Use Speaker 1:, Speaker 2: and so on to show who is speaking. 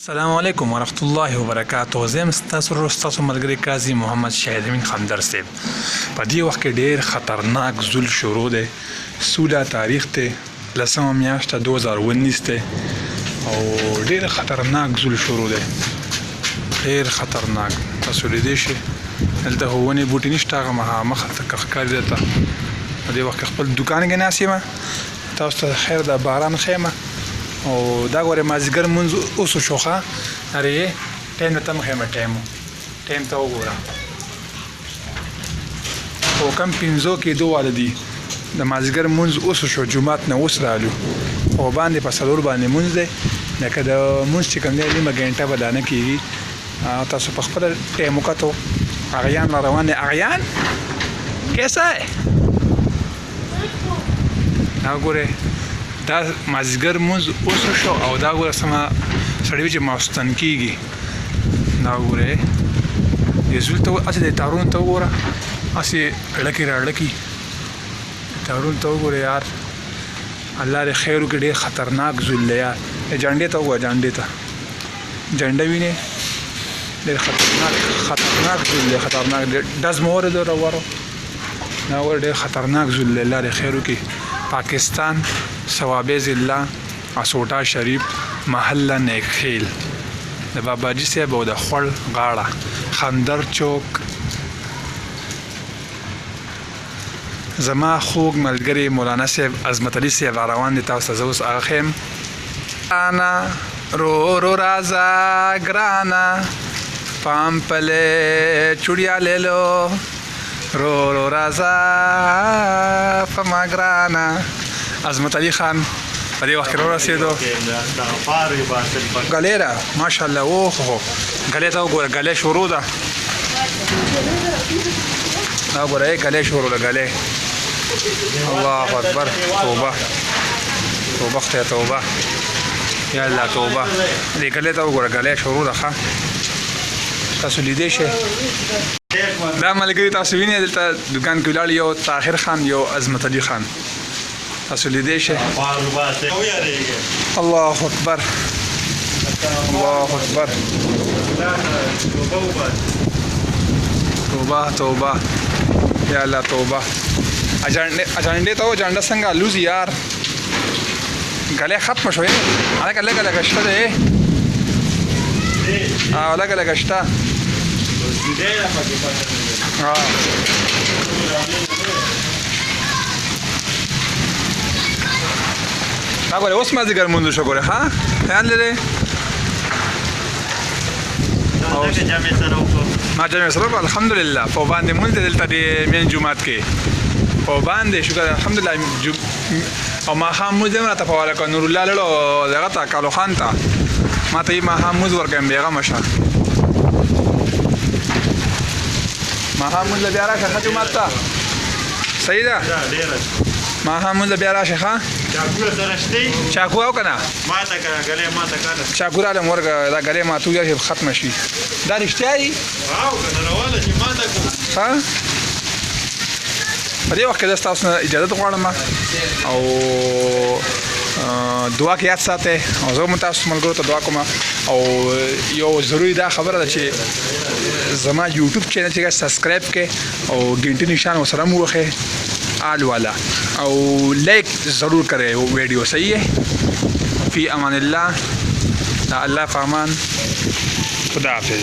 Speaker 1: السلام علیکم ورحمۃ اللہ وبرکاتہ. زه ستاسو ملګری قاضي محمد شاهد امین خمدر صاحب. په دې وخت کې ډېر خطرناک ذل شروع دی. 16 تاریخ دی، 10مه میاشت 2019 دی او ډېر خطرناک ذل شروع دی، ډېر خطرناک. تاسو لیدلی شئ دلته ونې بوټي نشته، هغه مخامخ ښکاري درته. په دې وخت کې خپل دوکان کې ناست یم. تاسو ته خیر د باران ښیم او دا ګوره مازدیګر مونځ اوس وشوخه. ارې ټایم ته مخ یم، ټایم ته وګوره او کم 5 کې 2 واله دي. د مازدیګر مونځ اوس وشو، جومات نه اوس رالو او باندې په څلور باندې مونځ دی. لکه د مونځ چې کوم دی نیمه ګنټه به دا نه کېږي. تاسو په خپله ټایم وکتو. اغیان را روان دی. اغیان کیسه ہے؟ دا ګوره دا مازدیګر مونځ اوس شو او دا ګوره سمه سړی چې ماستن کېږي. دا ګوره دې زول ته هسې د تارون ته وګوره، هسې اړکې را اړکې تارون ته وګوره. یار الله دې خیر وکړي. ډېر خطرناک زول دی یار. جنډې ته وګوره، جنډې ته جنډه وینې. ډېر خطرناک زول دی، خطرناک دی. ډز مور دی راوړو. دا ګوره ډېر خطرناک زول دی. الله دې خیر وکړي. پاکستان ثوابه ضلع اسوټا شریف محله نیکخیل د باباجي صاحب او د خړ غاړه خندر چوک. زما خوږ ملګری مولانا صاحب عظمت علي صاحب روان دي. تاسو زه اوس هغه ښیم. انا رو رو رازا ګرانا پام پلې چوڑیا لیلو رو رو رازا فما ګرانا. عظمت علي خان په دې وخت کې رارسېدو. ګلې را ماشاءالله. اوهو ګلې ته وګوره، ګلې شروع ده. دا وګوره ګلې شروع ده، ګلې. الله اکبر. توبه توبه خدای توبه. یا الله توبه. دې ګلې ته وګوره، ګلې شروع ده. ښه تاسو لیدلی شئ. دا ملګري تاسو وینئ دلته دکان کې ولاړ یو طاهر خان یو عظمت علي خان. تاسو لیدلی شئ. الله اکبر الله اکبر. توبه توبه یا الله توبه. اجنډې ته و جنډه څنګه الوزي یار. ګلې ختم شوې. هلکه لږه لږه شته دی. لږه لږه شته. دا ګوره اوس مازدیګر مونځ شو. ګوره ښه خیال لرې. ما جامع سره وکړو الحمدلله. په باندې مونځ دی دلته د مین جومات کې په باندې شکر الحمدلله. او ماښام مونځ هم راته په واله کړه. نور الله لړو دغه ته کالو خان ته ما ته یې ماښام مونځ ورکړم. بېغمه شه ماښام مونځ بیا راشه ښه جومات ته. صحیح ده. ماښام مونځ بیا راشه ښه. چاکو او که نه چاکو راله ورکړه. دا ګلې ماتو یا ختمه شي. دا رښتیا دي. ښه په دې وخت کې زه ستاسو نه اجازت غواړم او دعا کې یاد ساتئ او زه هم تاسو ملګرو ته دعا کوم. او یو ضروري دا خبره ده چې زما یوټیوب چینل چې سبسکرایب کړئ او ګنټې نشان ورسره مو وښئ آل والا او لائک ضرور کرے ویڈیو. صحیح ہے. فی امان اللہ. اللہ فامان. خدا حافظ.